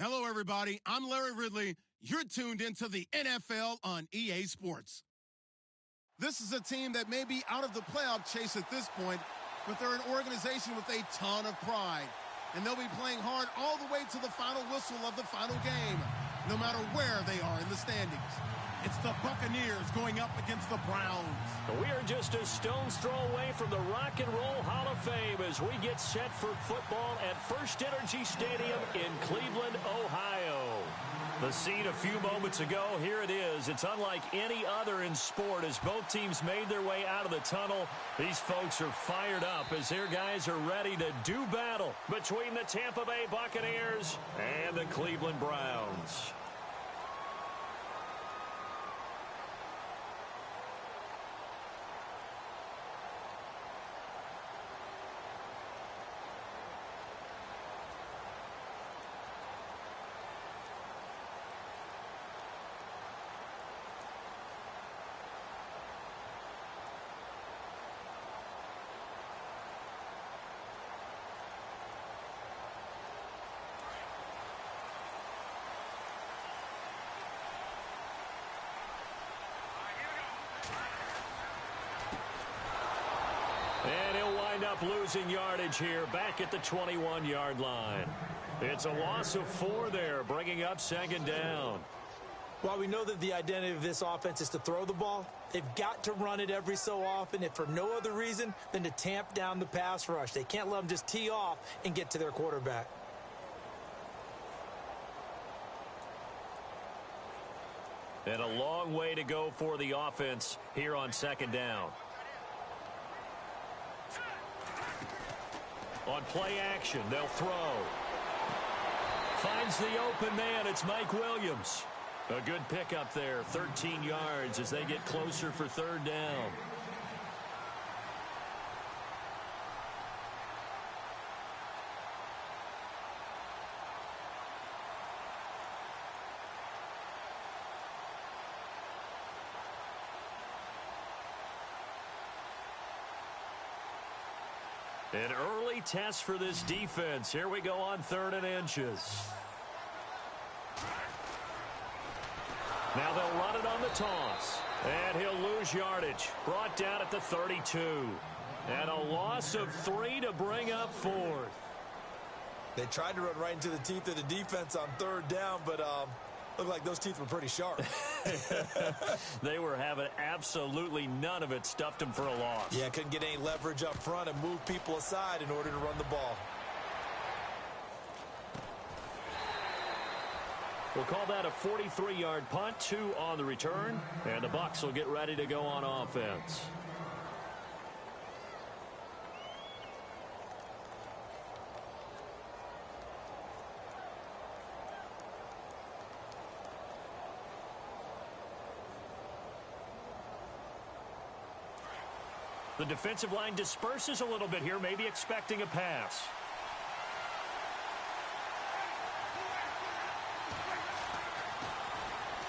Hello, everybody. I'm Larry Ridley. You're tuned into the NFL on EA Sports. This is a team that may be out of the playoff chase at this point, but they're an organization with a ton of pride. And they'll be playing hard all the way to the final whistle of the final game, no matter where they are in the standings. It's the Buccaneers going up against the Browns. We are just a stone's throw away from the Rock and Roll Hall of Fame as we get set for football at First Energy Stadium in Cleveland, Ohio. The scene a few moments ago, here it is. It's unlike any other in sport as both teams made their way out of the tunnel. These folks are fired up as their guys are ready to do battle between the Tampa Bay Buccaneers and the Cleveland Browns. And he'll wind up losing yardage here back at the 21-yard line. It's a loss of 4 there, bringing up second down. While we know that the identity of this offense is to throw the ball, they've got to run it every so often, if for no other reason than to tamp down the pass rush. They can't let them just tee off and get to their quarterback. And a long way to go for the offense here on second down. On play action, they'll throw. Finds the open man. It's Mike Williams. A good pickup there, 13 yards as they get closer for third down. An early test for this defense. Here we go on 3rd and inches. Now they'll run it on the toss. And he'll lose yardage. Brought down at the 32. And a loss of 3 to bring up 4th. They tried to run right into the teeth of the defense on 3rd down, but looked like those teeth were pretty sharp. They were having absolutely none of it. Stuffed them for a loss. Yeah, couldn't get any leverage up front and move people aside in order to run the ball. We'll call that a 43-yard punt, 2 on the return, and the Bucs will get ready to go on offense. The defensive line disperses a little bit here, maybe expecting a pass.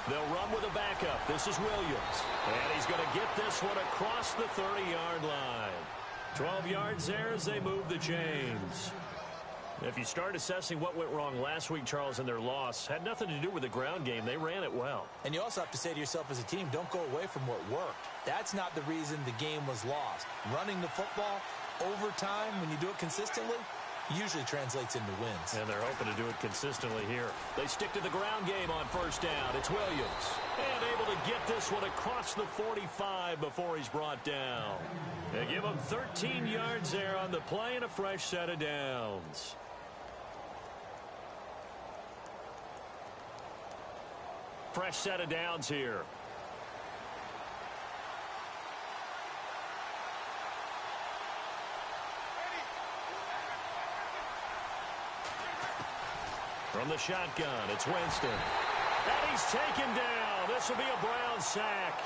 They'll run with a backup. This is Williams. And he's going to get this one across the 30-yard line. 12 yards there as they move the chains. If you start assessing what went wrong last week, Charles, in their loss, had nothing to do with the ground game. They ran it well. And you also have to say to yourself as a team, don't go away from what worked. That's not the reason the game was lost. Running the football over time, when you do it consistently, usually translates into wins. And they're hoping to do it consistently here. They stick to the ground game on 1st down. It's Williams. And able to get this one across the 45 before he's brought down. They give him 13 yards there on the play and a fresh set of downs. Fresh set of downs here. From the shotgun, it's Winston. And he's taken down. This will be a Brown sack.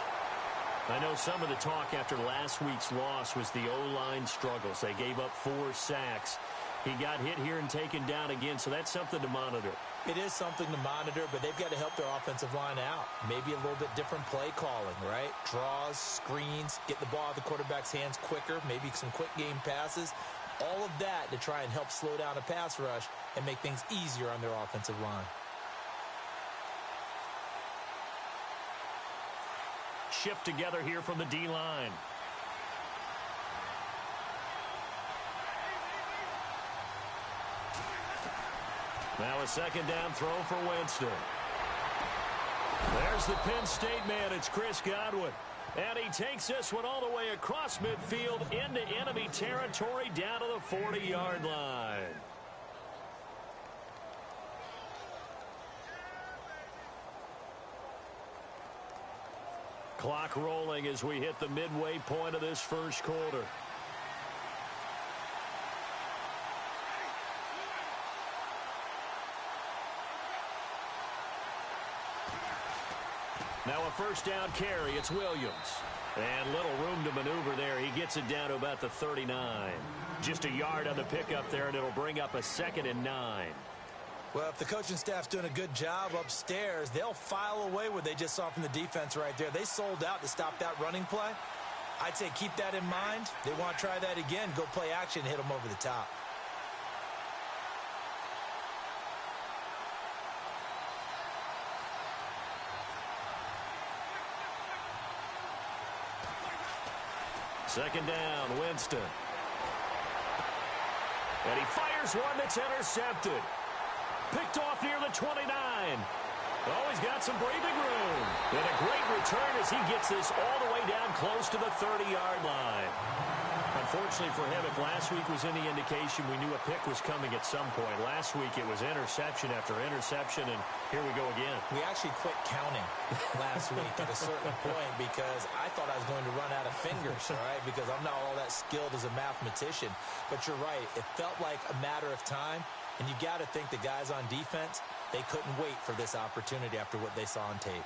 I know some of the talk after last week's loss was the O-line struggles. They gave up 4 sacks. He got hit here and taken down again, so that's something to monitor. It is something to monitor, but they've got to help their offensive line out. Maybe a little bit different play calling, right? Draws, screens, get the ball out of the quarterback's hands quicker, maybe some quick game passes. All of that to try and help slow down a pass rush and make things easier on their offensive line. Shift together here from the D-line. Now a second down throw for Winston. There's the Penn State man. It's Chris Godwin. And he takes this one all the way across midfield into enemy territory down to the 40-yard line. Clock rolling as we hit the midway point of this first quarter. Now a first down carry. It's Williams. And little room to maneuver there. He gets it down to about the 39. Just a yard on the pickup there, and it'll bring up a 2nd and 9. Well, if the coaching staff's doing a good job upstairs, they'll file away what they just saw from the defense right there. They sold out to stop that running play. I'd say keep that in mind. They want to try that again. Go play action and hit them over the top. Second down, Winston. And he fires one that's intercepted. Picked off near the 29. Oh, he's got some breathing room. And a great return as he gets this all the way down close to the 30-yard line. Unfortunately for him, if last week was any indication, we knew a pick was coming at some point. Last week it was interception after interception, and here we go again. We actually quit counting last week at a certain point because I thought I was going to run out of fingers, all right, because I'm not all that skilled as a mathematician. But you're right. It felt like a matter of time, and you got to think the guys on defense, they couldn't wait for this opportunity after what they saw on tape.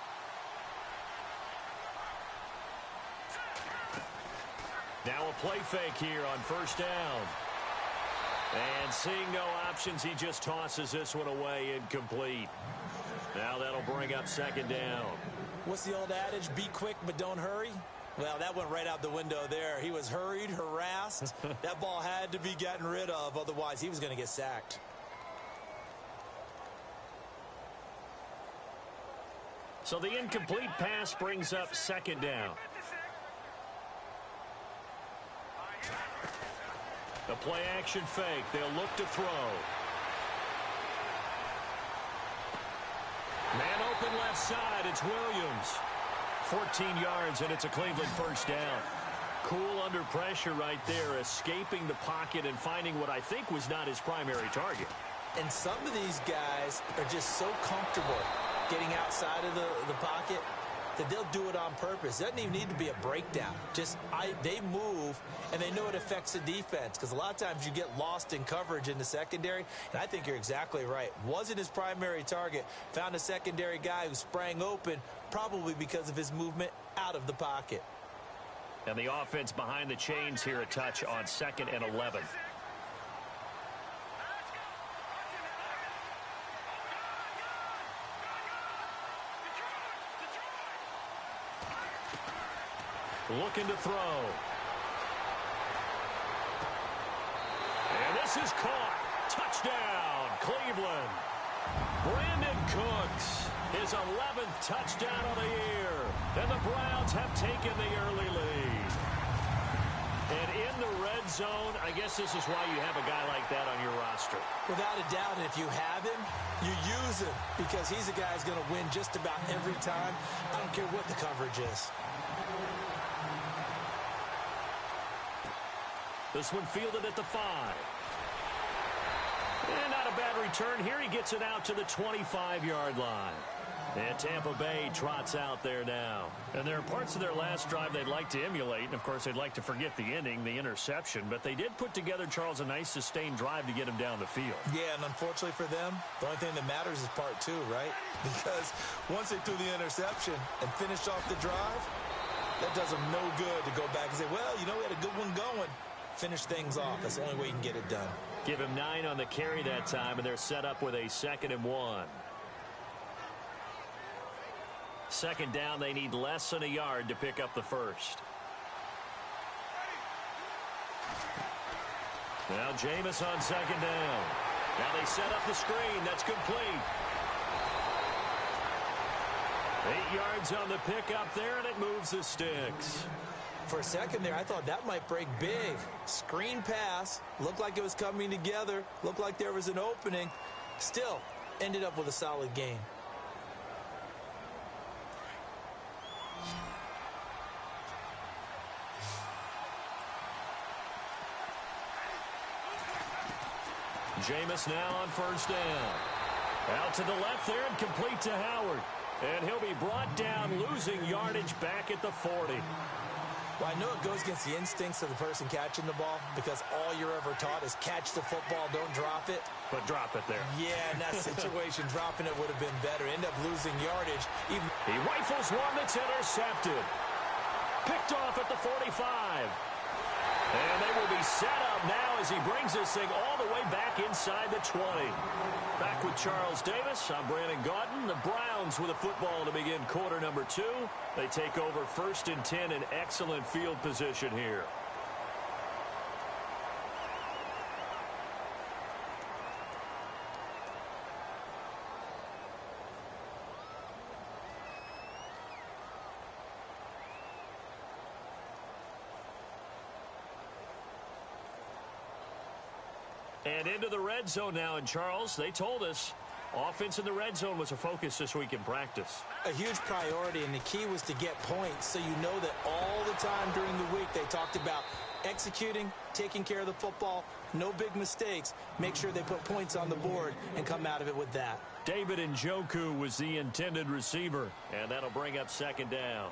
Now a play fake here on first down. And seeing no options, he just tosses this one away, incomplete. Now that'll bring up second down. What's the old adage? Be quick, but don't hurry. Well, that went right out the window there. He was hurried, harassed. That ball had to be gotten rid of, otherwise he was going to get sacked. So the incomplete pass brings up second down. The play action fake. They'll look to throw. Man open left side. It's Williams. 14 yards, and it's a Cleveland first down. Cool under pressure right there, escaping the pocket and finding what I think was not his primary target. And some of these guys are just so comfortable getting outside of the pocket that they'll do it on purpose. It doesn't even need to be a breakdown. They move, and they know it affects the defense, because a lot of times you get lost in coverage in the secondary, and I think you're exactly right. Wasn't his primary target. Found a secondary guy who sprang open, probably because of his movement out of the pocket. And the offense behind the chains here, a touch on 2nd and 11. Looking to throw. And this is caught. Touchdown, Cleveland. Brandon Cooks, his 11th touchdown of the year. And the Browns have taken the early lead. And in the red zone, I guess this is why you have a guy like that on your roster. Without a doubt, and if you have him, you use him, because he's a guy who's going to win just about every time. I don't care what the coverage is. This one fielded at the 5. And not a bad return here. He gets it out to the 25-yard line. And Tampa Bay trots out there now. And there are parts of their last drive they'd like to emulate. And, of course, they'd like to forget the ending, the interception. But they did put together, Charles, a nice sustained drive to get him down the field. Yeah, and unfortunately for them, the only thing that matters is part 2, right? Because once they threw the interception and finished off the drive, that does them no good to go back and say, well, you know, we had a good one going. Finish things off. That's the only way you can get it done. Give him 9 on the carry that time, and they're set up with a 2nd and 1. Second down, they need less than a yard to pick up the first. Now Jameis on second down. Now they set up the screen. That's complete. 8 yards on the pickup there, and it moves the sticks. For a second there, I thought that might break big. Screen pass. Looked like it was coming together. Looked like there was an opening. Still, ended up with a solid game. Jameis now on first down. Out to the left there and complete to Howard. And he'll be brought down, losing yardage back at the 40. Well, I know it goes against the instincts of the person catching the ball because all you're ever taught is catch the football, don't drop it. But drop it there. Yeah, in that situation, dropping it would have been better. End up losing yardage. He rifles one that's intercepted. Picked off at the 45. And they will be set up now as he brings this thing all the way back inside the 20. Back with Charles Davis, I'm Brandon Gaudin. The Browns with a football to begin quarter number 2. They take over 1st and 10 in excellent field position here. And into the red zone now. And Charles, they told us offense in the red zone was a focus this week in practice. A huge priority, and the key was to get points. So you know that all the time during the week they talked about executing, taking care of the football, no big mistakes. Make sure they put points on the board and come out of it with that. David Njoku was the intended receiver, and that'll bring up second down.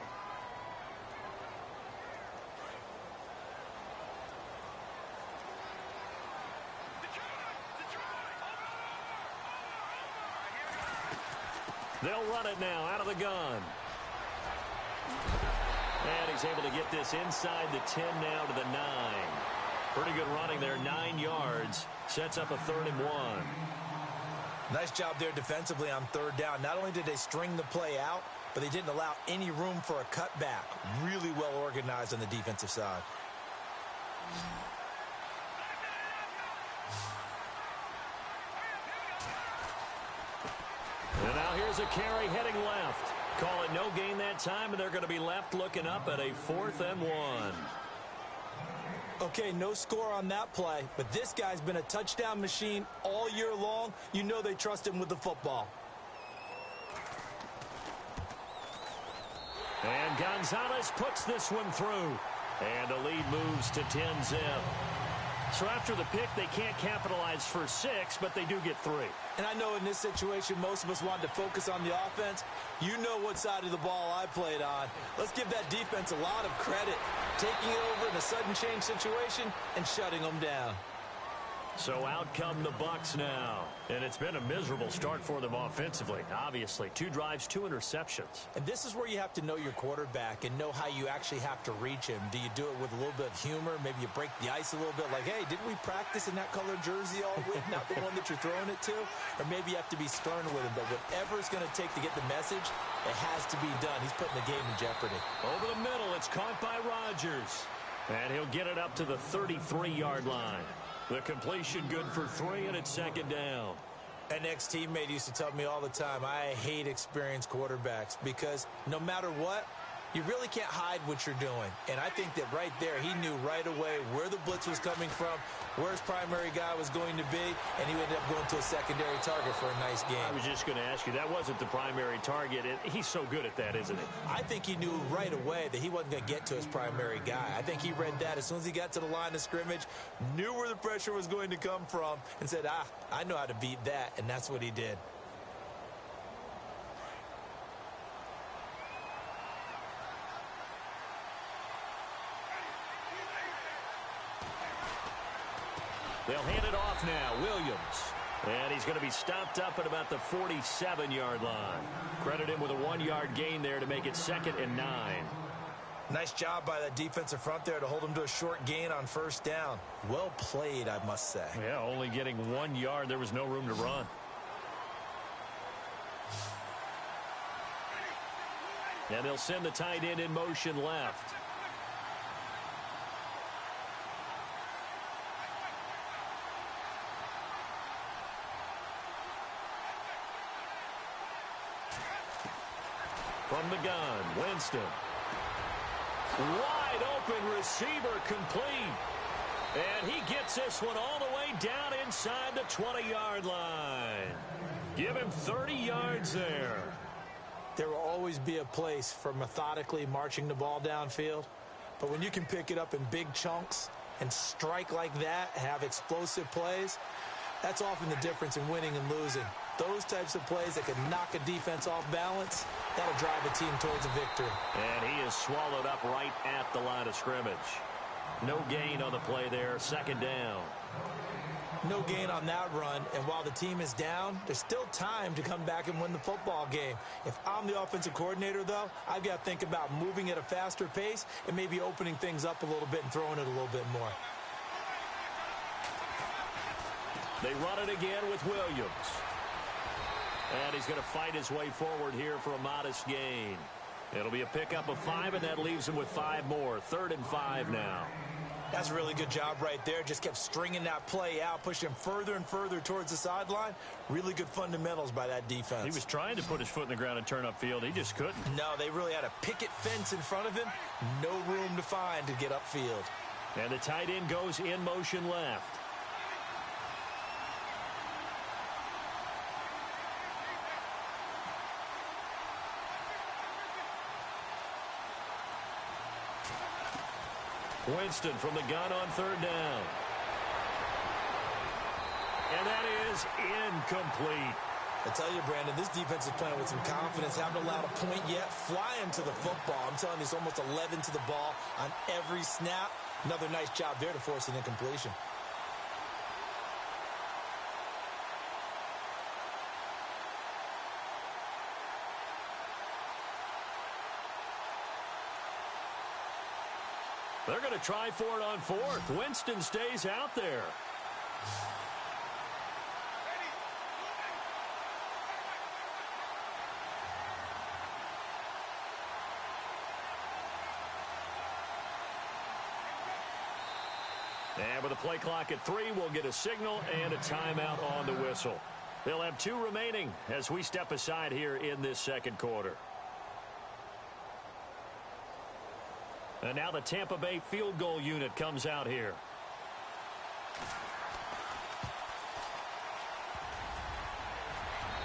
They'll run it now out of the gun. And he's able to get this inside the 10 now to the 9. Pretty good running there, 9 yards. Sets up a 3rd and 1. Nice job there defensively on 3rd down. Not only did they string the play out, but they didn't allow any room for a cutback. Really well organized on the defensive side. And now here's a carry heading left. Call it no gain that time, and they're going to be left looking up at a 4th and 1. Okay, no score on that play, but this guy's been a touchdown machine all year long. You know they trust him with the football. And Gonzalez puts this one through. And the lead moves to 10-zip. So after the pick, they can't capitalize for 6, but they do get 3. And I know in this situation, most of us want to focus on the offense. You know what side of the ball I played on. Let's give that defense a lot of credit. Taking it over in a sudden change situation and shutting them down. So out come the Bucs now. And it's been a miserable start for them offensively. Obviously, 2 drives, 2 interceptions. And this is where you have to know your quarterback and know how you actually have to reach him. Do you do it with a little bit of humor? Maybe you break the ice a little bit like, hey, didn't we practice in that colored jersey all week? Not the one that you're throwing it to? Or maybe you have to be stern with him. But whatever it's going to take to get the message, it has to be done. He's putting the game in jeopardy. Over the middle, it's caught by Rodgers. And he'll get it up to the 33-yard line. The completion good for 3, and it's 2nd down. An ex-teammate used to tell me all the time, I hate experienced quarterbacks because no matter what, you really can't hide what you're doing. And I think that right there, he knew right away where the blitz was coming from, where his primary guy was going to be, and he ended up going to a secondary target for a nice game. I was just going to ask you, that wasn't the primary target. He's so good at that, isn't he? I think he knew right away that he wasn't going to get to his primary guy. I think he read that as soon as he got to the line of scrimmage, knew where the pressure was going to come from, and said, I know how to beat that, and that's what he did. They'll hand it off now. Williams. And he's going to be stopped up at about the 47-yard line. Credit him with a 1-yard gain there to make it 2nd and 9. Nice job by that defensive front there to hold him to a short gain on 1st down. Well played, I must say. Yeah, only getting 1 yard. There was no room to run. And they'll send the tight end in motion left. from the gun. Winston. Wide open receiver complete. And he gets this one all the way down inside the 20-yard line. Give him 30 yards there. There will always be a place for methodically marching the ball downfield. But when you can pick it up in big chunks and strike like that, have explosive plays, that's often the difference in winning and losing. Those types of plays that can knock a defense off balance, that'll drive a team towards a victory. And he is swallowed up right at the line of scrimmage. No gain on the play there, second down. No gain on that run, and while the team is down, there's still time to come back and win the football game. If I'm the offensive coordinator, though, I've got to think about moving at a faster pace and maybe opening things up a little bit and throwing it a little bit more. They run it again with Williams. And he's going to fight his way forward here for a modest gain. It'll be a pickup of 5, and that leaves him with 5 more. 3rd and 5 now. That's a really good job right there. Just kept stringing that play out, pushing him further and further towards the sideline. Really good fundamentals by that defense. He was trying to put his foot in the ground and turn upfield. He just couldn't. No, they really had a picket fence in front of him. No room to find to get upfield. And the tight end goes in motion left. Winston from the gun on 3rd down. And that is incomplete. I tell you, Brandon, this defense is playing with some confidence. Haven't allowed a point yet. Flying to the football. I'm telling you, it's almost 11 to the ball on every snap. Another nice job there to force an incompletion. They're going to try for it on 4th. Winston stays out there. And with the play clock at 3, we'll get a signal and a timeout on the whistle. They'll have 2 remaining as we step aside here in this second quarter. And now the Tampa Bay field goal unit comes out here.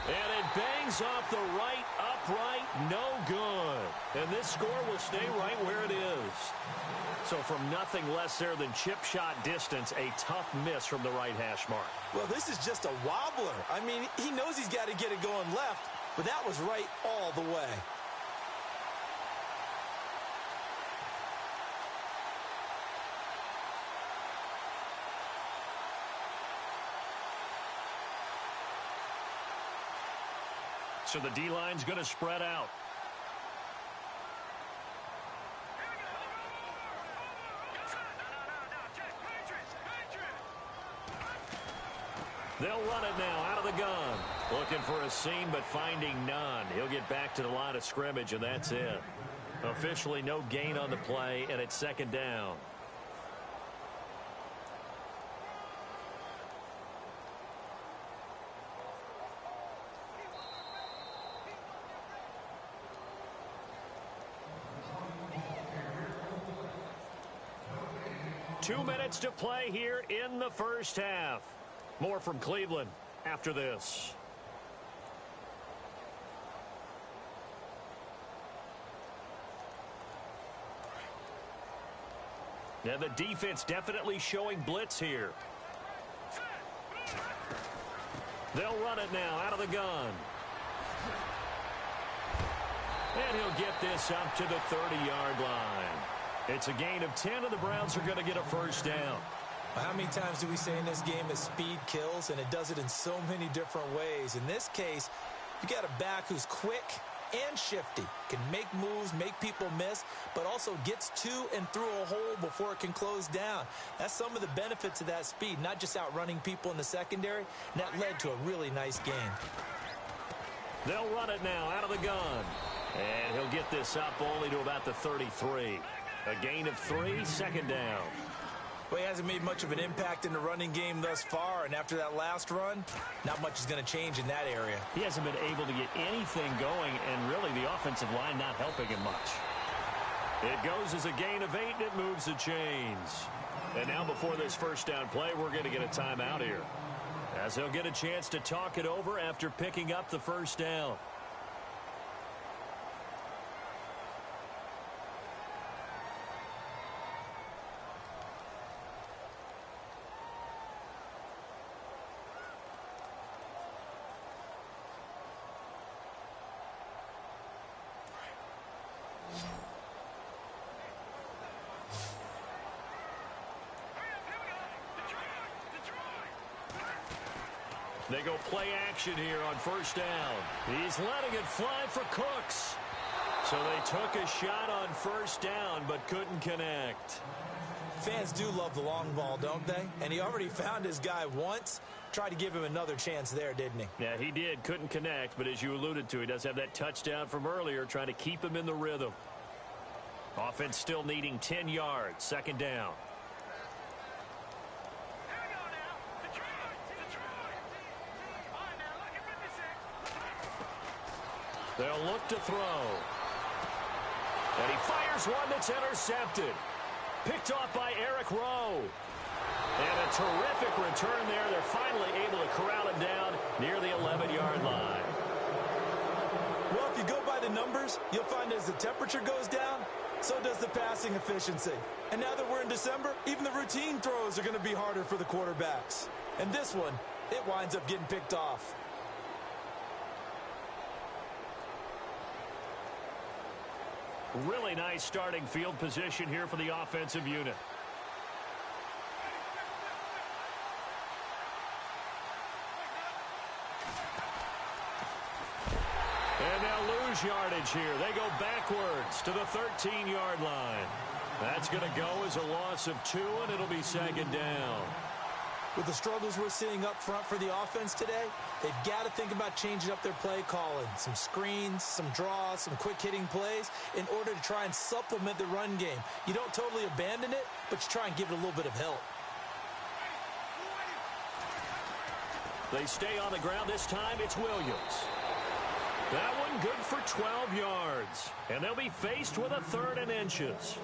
And it bangs off the right upright, no good. And this score will stay right where it is. So from nothing less there than chip shot distance, a tough miss from the right hash mark. Well, this is just a wobbler. I mean, he knows he's got to get it going left, but that was right all the way. So the D-line's going to spread out. They'll run it now out of the gun. Looking for a seam, but finding none. He'll get back to the line of scrimmage, and that's it. Officially no gain on the play, and it's 2nd down. Two minutes to play here in the first half. More from Cleveland after this. And the defense definitely showing blitz here. They'll run it now out of the gun. And he'll get this up to the 30-yard line. It's a gain of 10, and the Browns are going to get a first down. How many times do we say in this game that speed kills, and it does it in so many different ways? In this case, you got a back who's quick and shifty, can make moves, make people miss, but also gets to and through a hole before it can close down. That's some of the benefits of that speed, not just outrunning people in the secondary, and that led to a really nice game. They'll run it now out of the gun. And he'll get this up only to about the 33. A gain of 3, 2nd down. Well, he hasn't made much of an impact in the running game thus far, and after that last run, not much is going to change in that area. He hasn't been able to get anything going, and really the offensive line not helping him much. It goes as a gain of 8, and it moves the chains. And now before this first down play, we're going to get a timeout here, as he'll get a chance to talk it over after picking up the first down. They go play action here on first down. He's letting it fly for Cooks. So they took a shot on first down but couldn't connect. Fans do love the long ball, don't they? And he already found his guy once. Tried to give him another chance there, didn't he? Yeah, he did. Couldn't connect, but as you alluded to, he does have that touchdown from earlier, trying to keep him in the rhythm. Offense still needing 10 yards. Second down. They'll look to throw. And he fires one that's intercepted. Picked off by Eric Rowe. And a terrific return there. They're finally able to corral him down near the 11-yard line. Well, if you go by the numbers, you'll find as the temperature goes down, so does the passing efficiency. And now that we're in December, even the routine throws are going to be harder for the quarterbacks. And this one, it winds up getting picked off. Really nice starting field position here for the offensive unit. And they'll lose yardage here. They go backwards to the 13-yard line. That's going to go as a loss of 2, and it'll be second down. With the struggles we're seeing up front for the offense today, they've got to think about changing up their play calling. Some screens, some draws, some quick-hitting plays in order to try and supplement the run game. You don't totally abandon it, but you try and give it a little bit of help. They stay on the ground this time. It's Williams. That one good for 12 yards. And they'll be faced with a 3rd and inches.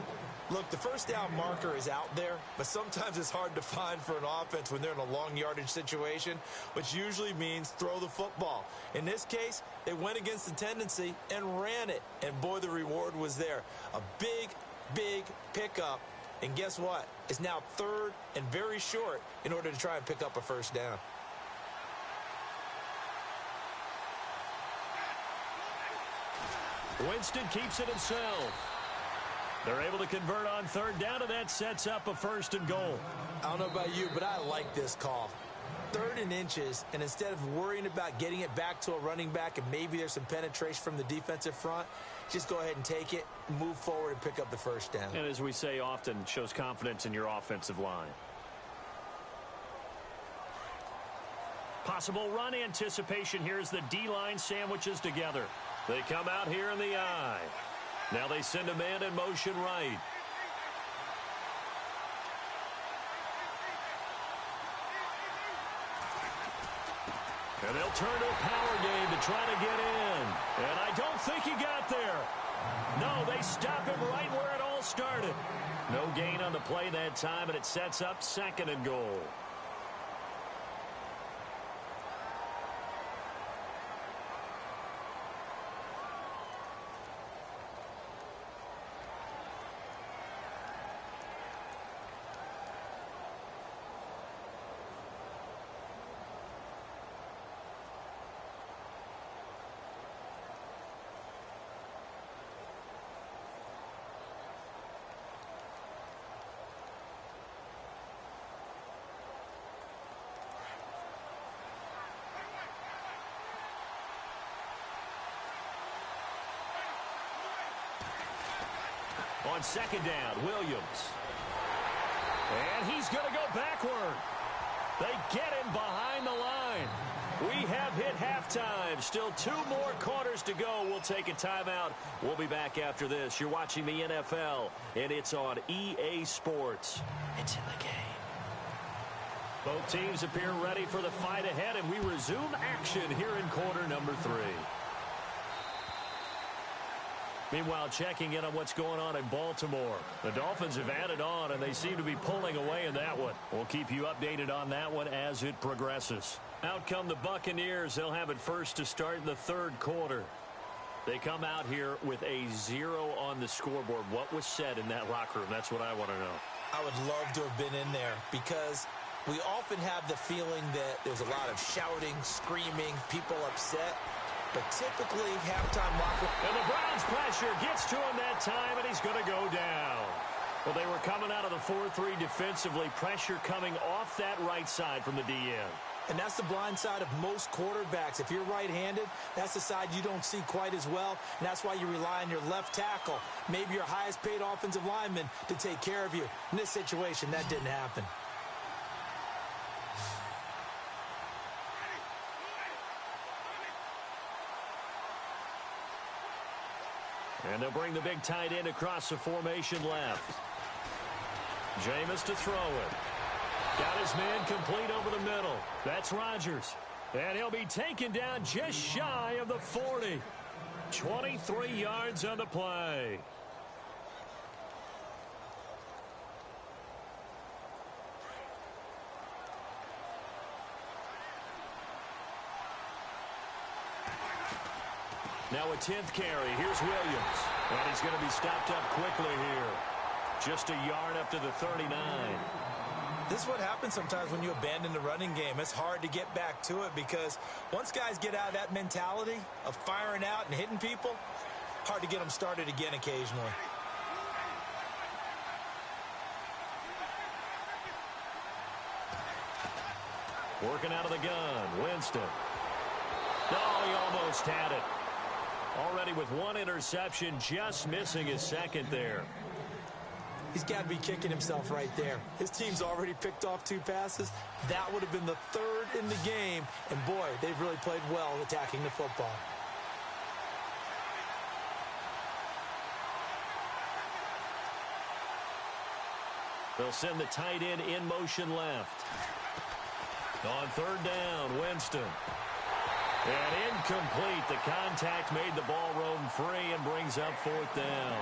Look, the first down marker is out there, but sometimes it's hard to find for an offense when they're in a long yardage situation, which usually means throw the football. In this case, they went against the tendency and ran it, and boy, the reward was there. A big, big pickup, and guess what? It's now 3rd and very short in order to try and pick up a first down. Winston keeps it himself. They're able to convert on 3rd down, and that sets up a 1st and goal. I don't know about you, but I like this call. 3rd and inches, and instead of worrying about getting it back to a running back and maybe there's some penetration from the defensive front, just go ahead and take it, move forward, and pick up the first down. And as we say often, it shows confidence in your offensive line. Possible run anticipation here as the D-line sandwiches together. They come out here in the I. Now they send a man in motion right. And they'll turn to a power game to try to get in. And I don't think he got there. No, they stop him right where it all started. No gain on the play that time, and it sets up 2nd and goal. On 2nd down, Williams. And he's going to go backward. They get him behind the line. We have hit halftime. Still 2 more quarters to go. We'll take a timeout. We'll be back after this. You're watching the NFL, and it's on EA Sports. It's in the game. Both teams appear ready for the fight ahead, and we resume action here in quarter number 3. Meanwhile, checking in on what's going on in Baltimore. The Dolphins have added on, and they seem to be pulling away in that one. We'll keep you updated on that one as it progresses. Out come the Buccaneers. They'll have it first to start in the 3rd quarter. They come out here with a 0 on the scoreboard. What was said in that locker room? That's what I want to know. I would love to have been in there because we often have the feeling that there's a lot of shouting, screaming, people upset. But typically, halftime locker. And the Browns pressure gets to him that time, and he's going to go down. Well, they were coming out of the 4-3 defensively. Pressure coming off that right side from the DN. And that's the blind side of most quarterbacks. If you're right-handed, that's the side you don't see quite as well. And that's why you rely on your left tackle, maybe your highest-paid offensive lineman, to take care of you. In this situation, that didn't happen. And they'll bring the big tight end across the formation left. Jameis to throw it. Got his man complete over the middle. That's Rodgers. And he'll be taken down just shy of the 40. 23 yards on the play. Now a 10th carry. Here's Williams. And he's going to be stopped up quickly here. Just a yard up to the 39. This is what happens sometimes when you abandon the running game. It's hard to get back to it because once guys get out of that mentality of firing out and hitting people, hard to get them started again occasionally. Working out of the gun. Winston. Oh, he almost had it. Already with 1 interception, just missing his 2nd there. He's got to be kicking himself right there. His team's already picked off 2 passes. That would have been the 3rd in the game. And, boy, they've really played well attacking the football. They'll send the tight end in motion left. On 3rd down, Winston. And incomplete. The contact made the ball roam free and brings up 4th down.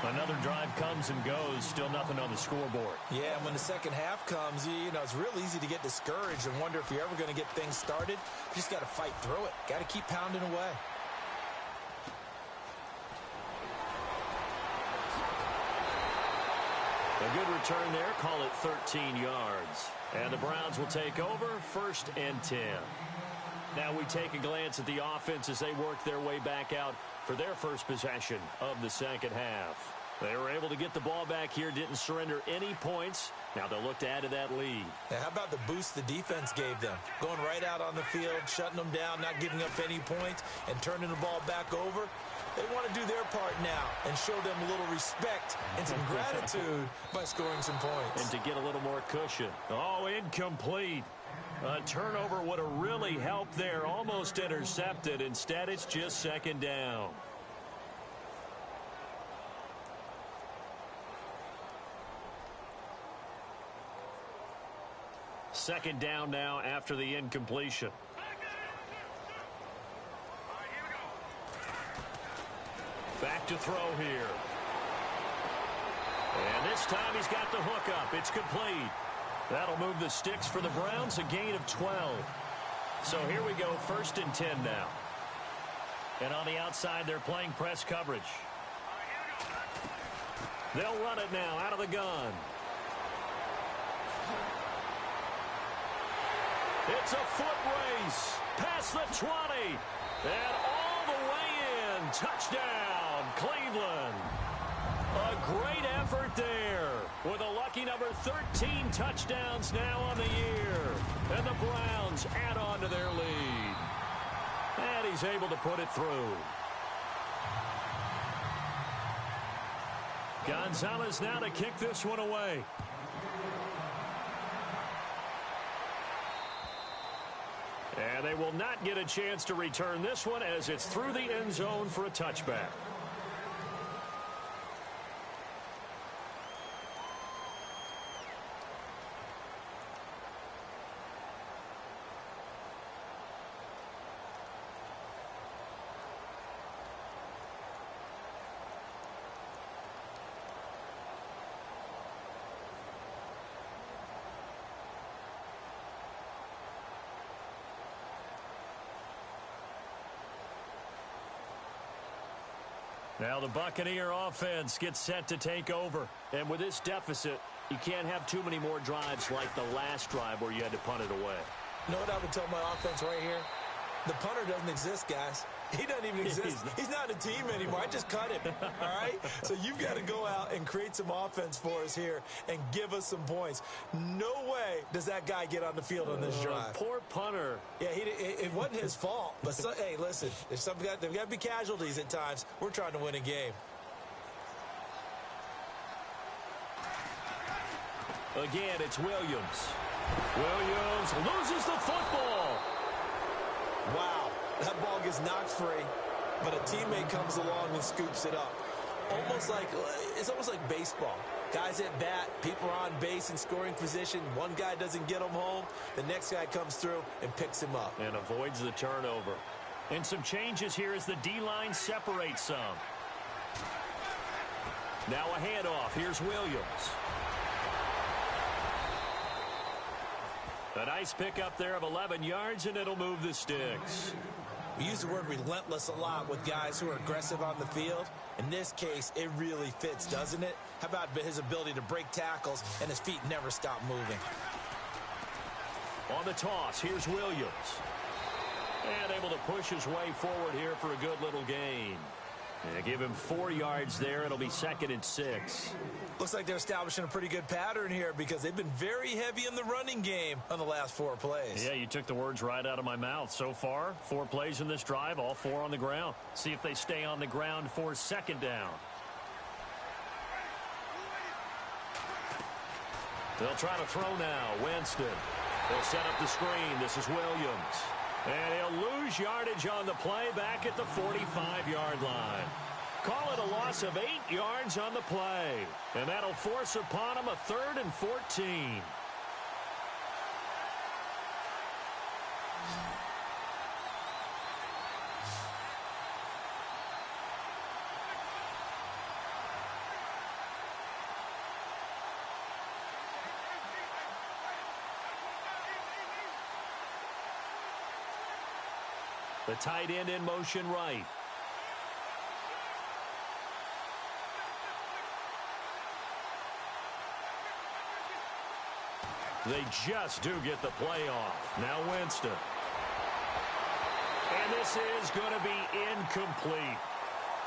Another drive comes and goes. Still nothing on the scoreboard. Yeah, and when the second half comes, you know, it's real easy to get discouraged and wonder if you're ever going to get things started. You just got to fight through it. Got to keep pounding away. A good return there. Call it 13 yards. And the Browns will take over 1st and 10. Now we take a glance at the offense as they work their way back out for their first possession of the second half. They were able to get the ball back here, didn't surrender any points. Now they'll look to add to that lead. Now, how about the boost the defense gave them? Going right out on the field, shutting them down, not giving up any points, and turning the ball back over. They want to do their part now and show them a little respect and some gratitude by scoring some points. And to get a little more cushion. Oh, incomplete. A turnover would have really helped there. Almost intercepted. Instead, it's just 2nd down. Second down now after the incompletion. Back to throw here. And this time he's got the hook up. It's complete. That'll move the sticks for the Browns, a gain of 12. So here we go, 1st and 10 now. And on the outside, they're playing press coverage. They'll run it now out of the gun. It's a foot race. Past the 20. And all the way in. Touchdown, Cleveland. A great effort there with a lucky number 13 touchdowns now on the year. And the Browns add on to their lead. And he's able to put it through. Gonzalez now to kick this one away. And they will not get a chance to return this one as it's through the end zone for a touchback. Now the Buccaneer offense gets set to take over. And with this deficit, you can't have too many more drives like the last drive where you had to punt it away. You know what I would tell my offense right here? The punter doesn't exist, guys. He doesn't even exist. He's not a team anymore. I just cut him, all right? So you've got to go out and create some offense for us here and give us some points. No way does that guy get on the field on this drive. Poor punter. Yeah, it wasn't his fault. But, hey, listen, there's got to be casualties at times. We're trying to win a game. Again, it's Williams. Williams loses the football. Wow, that ball gets knocked free, but a teammate comes along and scoops it up. It's almost like baseball. Guys at bat, people are on base in scoring position. One guy doesn't get him home. The next guy comes through and picks him up. And avoids the turnover. And some changes here as the D-line separates some. Now a handoff. Here's Williams. A nice pickup there of 11 yards, and it'll move the sticks. We use the word relentless a lot with guys who are aggressive on the field. In this case, it really fits, doesn't it? How about his ability to break tackles and his feet never stop moving? On the toss, here's Williams. And able to push his way forward here for a good little gain. Yeah, give him 4 yards there. It'll be 2nd and 6. Looks like they're establishing a pretty good pattern here because they've been very heavy in the running game on the last 4 plays. Yeah, you took the words right out of my mouth. So far, 4 plays in this drive, all 4 on the ground. See if they stay on the ground for 2nd down. They'll try to throw now. Winston. They'll set up the screen. This is Williams. And he'll lose yardage on the play back at the 45-yard line. Call it a loss of 8 yards on the play. And that'll force upon him a 3rd and 14. The tight end in motion right. They just do get the play off. Now Winston. And this is going to be incomplete.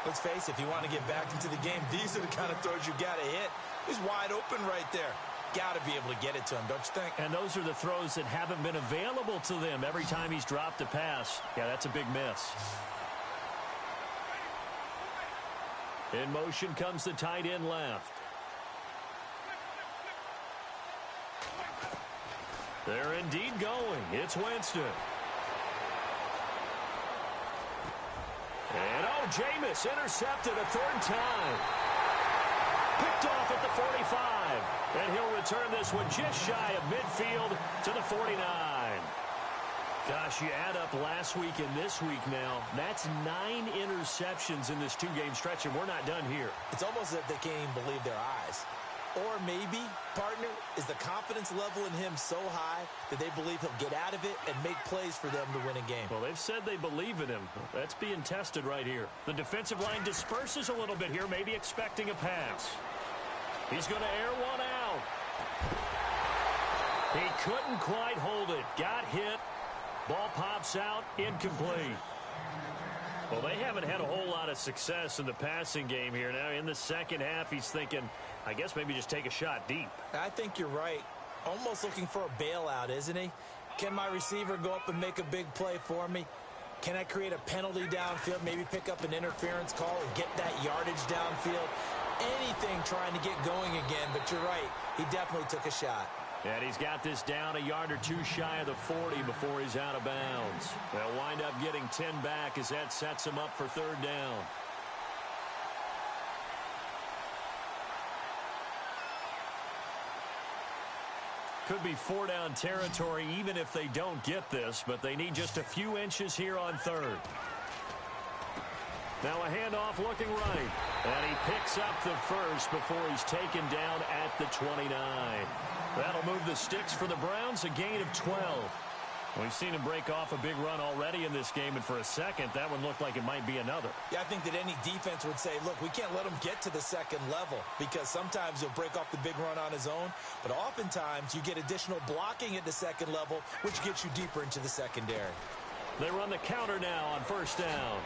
Let's face it, if you want to get back into the game, these are the kind of throws you got to hit. He's wide open right there. Got to be able to get it to him, don't you think? And those are the throws that haven't been available to them every time he's dropped a pass. Yeah, that's a big miss. In motion comes the tight end left. They're indeed going. It's Winston. And Jameis intercepted a 3rd time. Picked off at the 45. And he'll return this one just shy of midfield to the 49. Gosh, you add up last week and this week now. That's 9 interceptions in this 2-game stretch, and we're not done here. It's almost as if they can't even believe their eyes. Or maybe, partner, is the confidence level in him so high that they believe he'll get out of it and make plays for them to win a game. Well, they've said they believe in him. That's being tested right here. The defensive line disperses a little bit here, maybe expecting a pass. He's going to air one out. He couldn't quite hold it. Got hit. Ball pops out. Incomplete. Well, they haven't had a whole lot of success in the passing game here. Now, in the second half, he's thinking, I guess maybe just take a shot deep. I think you're right. Almost looking for a bailout, isn't he? Can my receiver go up and make a big play for me? Can I create a penalty downfield, maybe pick up an interference call and get that yardage downfield? Anything trying to get going again, but you're right. He definitely took a shot. And he's got this down a yard or two shy of the 40 before he's out of bounds. They'll wind up getting 10 back as that sets him up for third down. Could be four-down territory even if they don't get this, but they need just a few inches here on third. Now a handoff looking right. And he picks up the first before he's taken down at the 29. That'll move the sticks for the Browns, a gain of 12. We've seen him break off a big run already in this game, and for a second, that one looked like it might be another. Yeah, I think that any defense would say, look, we can't let him get to the second level because sometimes he'll break off the big run on his own, but oftentimes you get additional blocking at the second level, which gets you deeper into the secondary. They run the counter now on first down.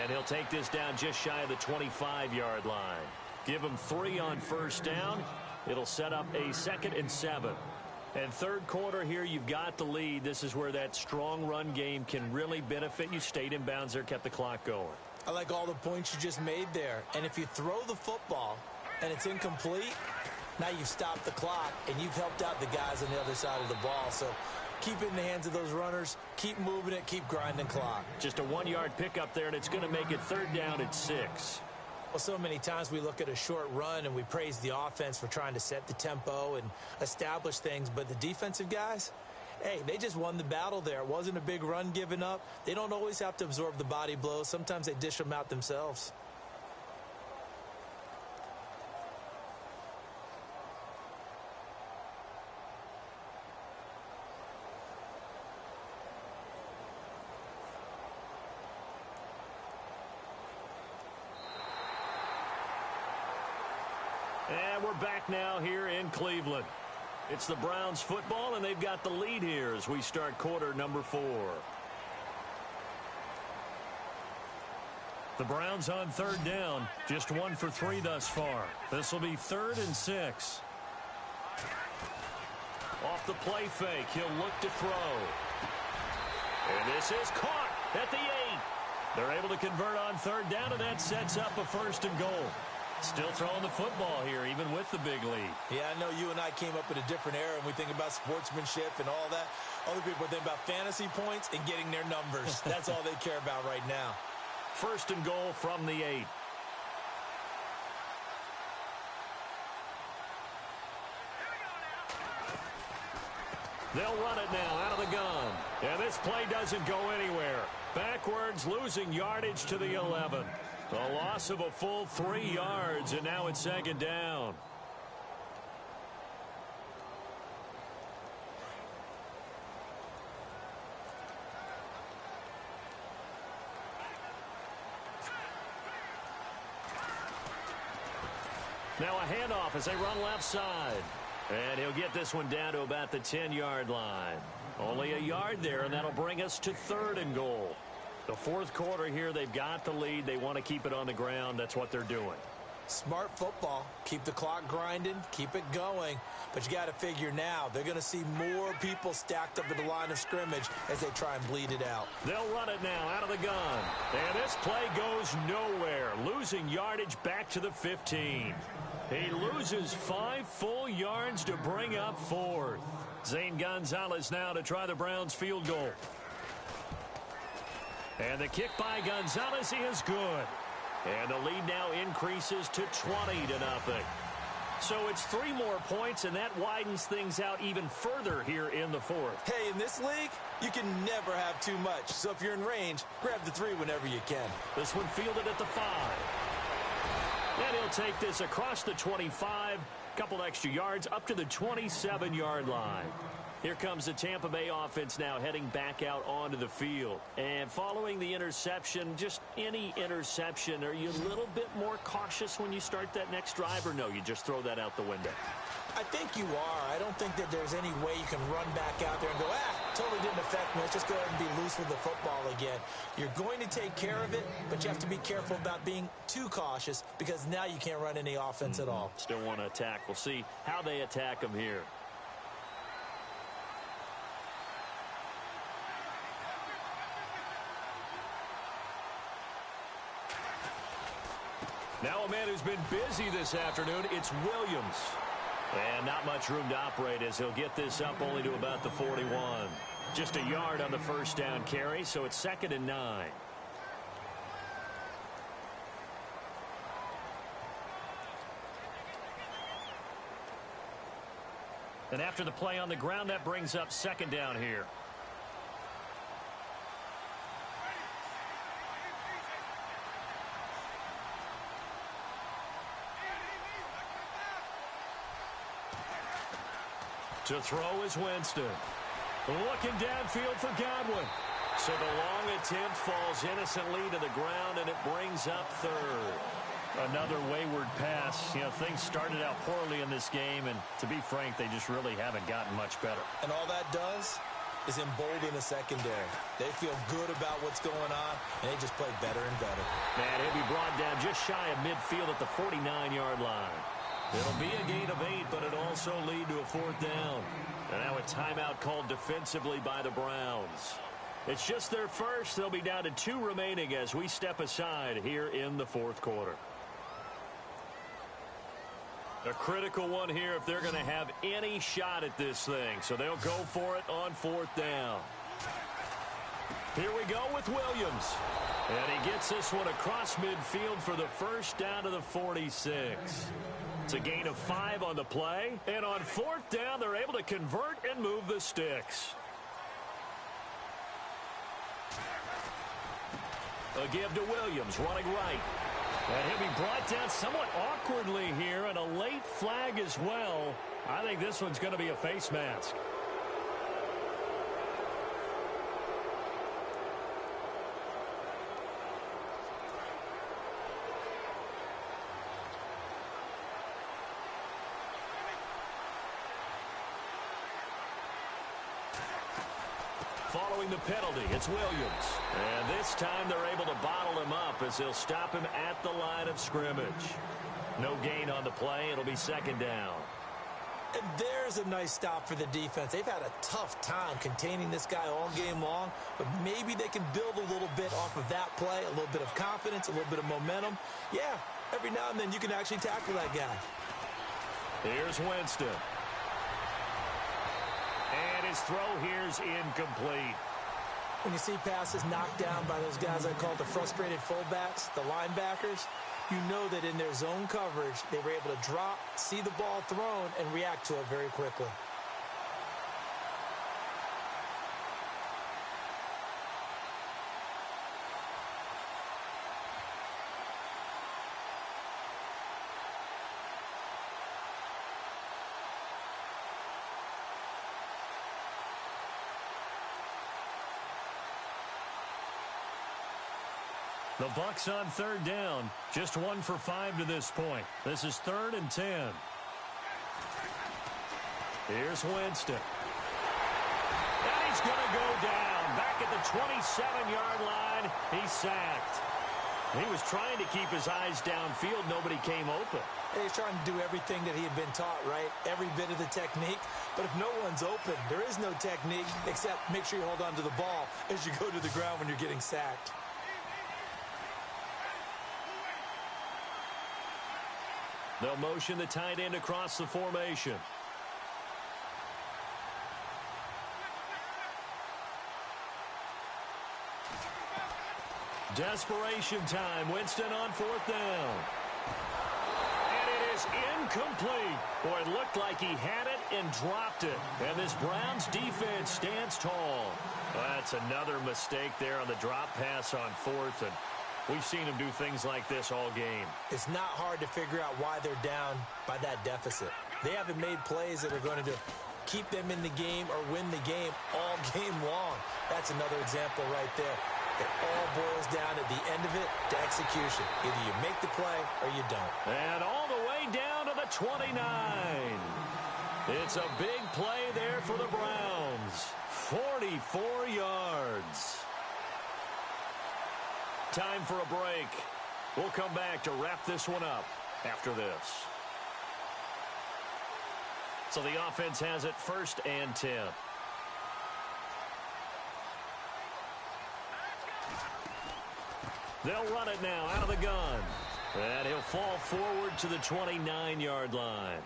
And he'll take this down just shy of the 25-yard line. Give him 3 on first down. It'll set up a 2nd and 7. And third quarter here, you've got the lead. This is where that strong run game can really benefit you. Stayed in bounds there, kept the clock going. I like all the points you just made there. And if you throw the football and it's incomplete, now you've stopped the clock and you've helped out the guys on the other side of the ball. So keep it in the hands of those runners. Keep moving it. Keep grinding clock. Just a 1-yard pickup there, and it's going to make it third down at 6. Well, so many times we look at a short run and we praise the offense for trying to set the tempo and establish things, but the defensive guys, hey, they just won the battle there. It wasn't a big run given up. They don't always have to absorb the body blows. Sometimes they dish them out themselves. And we're back now here in Cleveland. It's the Browns football, and they've got the lead here as we start quarter number 4. The Browns on third down, just 1 for 3 thus far. This will be 3rd and 6. Off the play fake, he'll look to throw. And this is caught at the 8. They're able to convert on third down, and that sets up a 1st and goal. Still throwing the football here, even with the big lead. Yeah, I know you and I came up in a different era, and we think about sportsmanship and all that. Other people think about fantasy points and getting their numbers. That's all they care about right now. 1st and goal from the 8. They'll run it now out of the gun. And this play doesn't go anywhere. Backwards, losing yardage to the 11. A loss of a full 3 yards, and now it's 2nd down. Now a handoff as they run left side. And he'll get this one down to about the 10-yard line. Only a yard there, and that'll bring us to 3rd and goal. The 4th quarter here, they've got the lead. They want to keep it on the ground. That's what they're doing. Smart football. Keep the clock grinding. Keep it going. But you got to figure now, they're going to see more people stacked up at the line of scrimmage as they try and bleed it out. They'll run it now out of the gun. And this play goes nowhere. Losing yardage back to the 15. He loses 5 full yards to bring up 4th. Zane Gonzalez now to try the Browns field goal. And the kick by Gonzalez is good. And the lead now increases to 20-0. So it's 3 more points, and that widens things out even further here in the 4th. Hey, in this league, you can never have too much. So if you're in range, grab the 3 whenever you can. This one fielded at the 5. And he'll take this across the 25, couple extra yards up to the 27-yard line. Here comes the Tampa Bay offense now heading back out onto the field. And following the interception, just any interception, are you a little bit more cautious when you start that next drive, or no, you just throw that out the window? I think you are. I don't think that there's any way you can run back out there and go, totally didn't affect me. Let's just go ahead and be loose with the football again. You're going to take care of it, but you have to be careful about being too cautious because now you can't run any offense at all. Still want to attack. We'll see how they attack them here. Now a man who's been busy this afternoon, it's Williams. And not much room to operate as he'll get this up only to about the 41. Just a yard on the first down carry, so it's 2nd and 9. And after the play on the ground, that brings up 2nd down here. To throw is Winston. Looking downfield for Godwin. So the long attempt falls innocently to the ground, and it brings up 3rd. Another wayward pass. You know, things started out poorly in this game, and to be frank, they just really haven't gotten much better. And all that does is embolden the secondary. They feel good about what's going on, and they just play better and better. Man, he'll be brought down just shy of midfield at the 49-yard line. It'll be a gain of 8, but it'll also lead to a 4th down. And now a timeout called defensively by the Browns. It's just their first. They'll be down to 2 remaining as we step aside here in the 4th quarter. A critical one here if they're going to have any shot at this thing. So they'll go for it on 4th down. Here we go with Williams. And he gets this one across midfield for the first down to the 46. It's a gain of 5 on the play. And on 4th down, they're able to convert and move the sticks. A give to Williams, running right. And he'll be brought down somewhat awkwardly here, and a late flag as well. I think this one's going to be a face mask. Following the penalty, it's Williams. And this time they're able to bottle him up as they'll stop him at the line of scrimmage. No gain on the play. It'll be 2nd down. And there's a nice stop for the defense. They've had a tough time containing this guy all game long, but maybe they can build a little bit off of that play, a little bit of confidence, a little bit of momentum. Yeah, every now and then you can actually tackle that guy. Here's Winston. And his throw here's incomplete. When you see passes knocked down by those guys I call the frustrated fullbacks, the linebackers, you know that in their zone coverage, they were able to drop, see the ball thrown, and react to it very quickly. The Bucs on 3rd down. Just 1 for 5 to this point. This is 3rd and 10. Here's Winston. And he's going to go down. Back at the 27-yard line. He's sacked. He was trying to keep his eyes downfield. Nobody came open. He's trying to do everything that he had been taught, right? Every bit of the technique. But if no one's open, there is no technique except make sure you hold on to the ball as you go to the ground when you're getting sacked. They'll motion the tight end across the formation. Desperation time. Winston on 4th down. And it is incomplete. Boy, it looked like he had it and dropped it. And this Browns defense stands tall. That's another mistake there on the drop pass on 4th. And we've seen him do things like this all game. It's not hard to figure out why they're down by that deficit. They haven't made plays that are going to keep them in the game or win the game all game long. That's another example right there. It all boils down at the end of it to execution. Either you make the play or you don't. And all the way down to the 29. It's a big play there for the Browns. 44 yards. Time for a break. We'll come back to wrap this one up after this. So the offense has it 1st and 10. They'll run it now out of the gun. And he'll fall forward to the 29-yard line.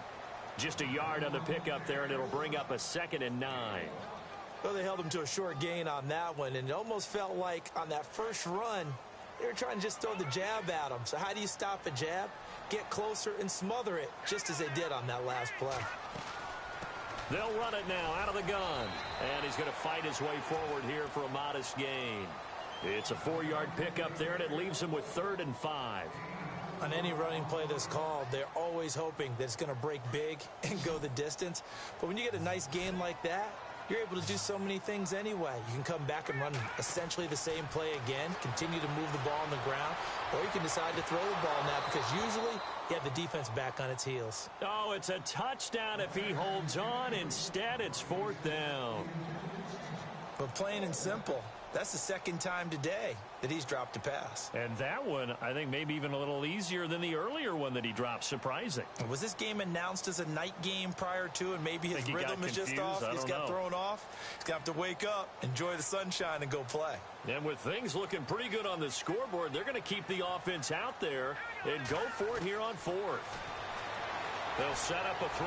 Just a yard on the pickup there, and it'll bring up a 2nd and 9. Well, they held him to a short gain on that one, and it almost felt like on that first run, they were trying to just throw the jab at him. So how do you stop a jab? Get closer and smother it, just as they did on that last play. They'll run it now out of the gun, and he's going to fight his way forward here for a modest gain. It's a 4-yard pickup there, and it leaves him with 3rd and 5. On any running play that's called, they're always hoping that it's going to break big and go the distance. But when you get a nice gain like that, you're able to do so many things anyway. You can come back and run essentially the same play again, continue to move the ball on the ground, or you can decide to throw the ball now because usually you have the defense back on its heels. Oh, it's a touchdown if he holds on. Instead, it's 4th down. But plain and simple, that's the 2nd time today that he's dropped a pass. And that one, I think, maybe even a little easier than the earlier one that he dropped. Surprising. Was this game announced as a night game prior to, and maybe his rhythm is just off? He's got thrown off. He's going to have to wake up, enjoy the sunshine, and go play. And with things looking pretty good on the scoreboard, they're going to keep the offense out there and go for it here on 4th. They'll set up a throw.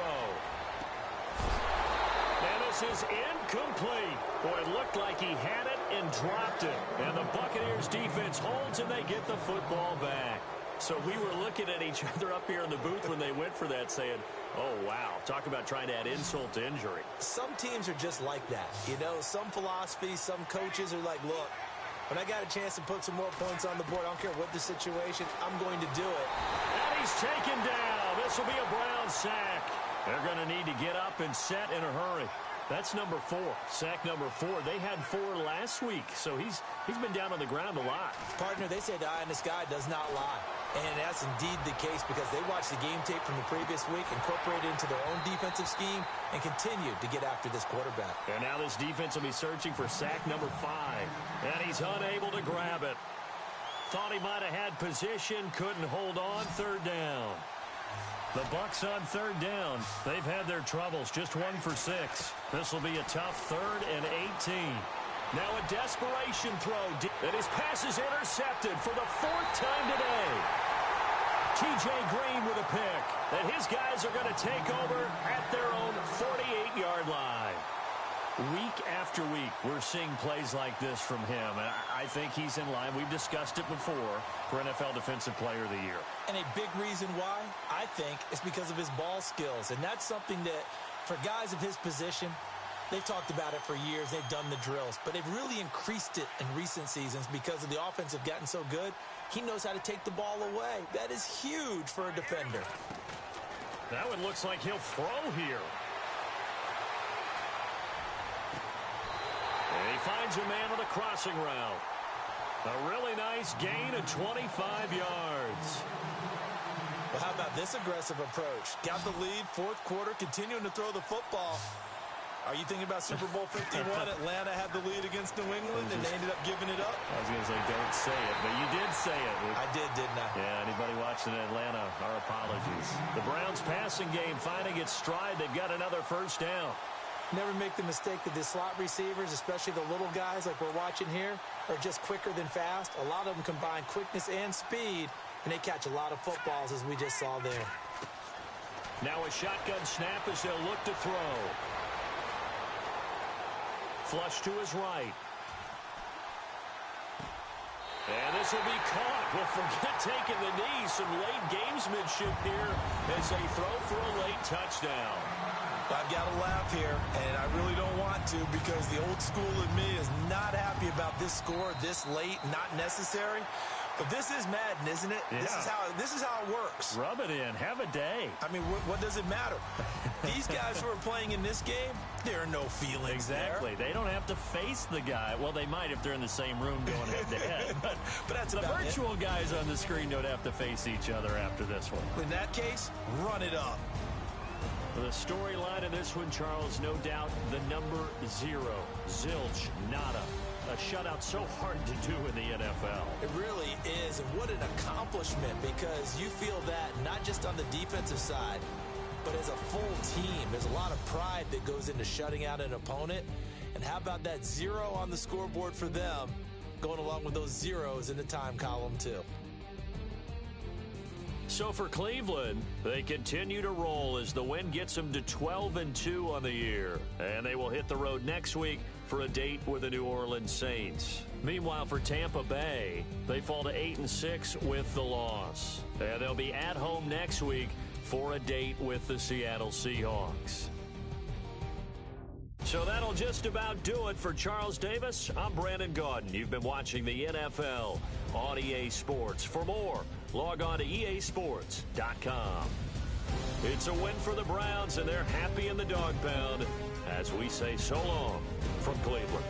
And this is incomplete. Boy, it looked like he had it and dropped it. And the Buccaneers defense holds, and they get the football back. So we were looking at each other up here in the booth when they went for that, saying, oh, wow, talk about trying to add insult to injury. Some teams are just like that. You know, some philosophies, some coaches are like, look, when I got a chance to put some more points on the board, I don't care what the situation, I'm going to do it. And he's taken down. This will be a Brown sack. They're going to need to get up and set in a hurry. That's number 4. Sack number 4. They had 4 last week, so he's been down on the ground a lot. Partner, they say the eye in the sky does not lie. And that's indeed the case because they watched the game tape from the previous week, incorporated it into their own defensive scheme, and continued to get after this quarterback. And now this defense will be searching for sack number 5. And he's unable to grab it. Thought he might have had position, couldn't hold on. 3rd down. The Bucs on 3rd down. They've had their troubles, just 1 for 6. This will be a tough 3rd and 18. Now a desperation throw, and his pass is intercepted for the 4th time today. T.J. Green with a pick, and his guys are going to take over at their own 48-yard line. Week after week, we're seeing plays like this from him, and I think he's in line. We've discussed it before for NFL Defensive Player of the Year. And a big reason why, I think, is because of his ball skills, and that's something that, for guys of his position, they've talked about it for years. They've done the drills, but they've really increased it in recent seasons because of the offense have gotten so good. He knows how to take the ball away. That is huge for a defender. That one looks like he'll throw here. And he finds a man on the crossing route. A really nice gain of 25 yards. Well, how about this aggressive approach? Got the lead, 4th quarter, continuing to throw the football. Are you thinking about Super Bowl 51? Atlanta had the lead against New England, and they ended up giving it up? I was going to say, don't say it, but you did say it. I did, didn't I? Yeah, anybody watching Atlanta, our apologies. The Browns' passing game finding its stride. They've got another 1st down. Never make the mistake that the slot receivers, especially the little guys like we're watching here, are just quicker than fast. A lot of them combine quickness and speed, and they catch a lot of footballs, as we just saw there. Now a shotgun snap as they'll look to throw. Flush to his right. And this will be caught. Well, forget taking the knee. Some late gamesmanship here as they throw for a late touchdown. I've got to laugh here, and I really don't want to because the old school in me is not happy about this score this late, not necessary. But this is Madden, isn't it? Yeah. This is how it works. Rub it in. Have a day. I mean, what does it matter? These guys who are playing in this game, there are no feelings exactly. there. They don't have to face the guy. Well, they might if they're in the same room going head-to-head. But that's the about virtual guys on the screen don't have to face each other after this one. In that case, run it up. The storyline of this one, Charles, no doubt the number 0. Zilch, nada. A shutout so hard to do in the NFL. It really is, and what an accomplishment, because you feel that not just on the defensive side, but as a full team. There's a lot of pride that goes into shutting out an opponent. And how about that 0 on the scoreboard for them, going along with those zeros in the time column, too. So for Cleveland, they continue to roll as the win gets them to 12-2 on the year. And they will hit the road next week for a date with the New Orleans Saints. Meanwhile, for Tampa Bay, they fall to 8-6 with the loss. And they'll be at home next week for a date with the Seattle Seahawks. So that'll just about do it for Charles Davis. I'm Brandon Gaudin. You've been watching the NFL on EA Sports. For more, log on to easports.com. It's a win for the Browns, and they're happy in the dog pound as we say so long from Cleveland.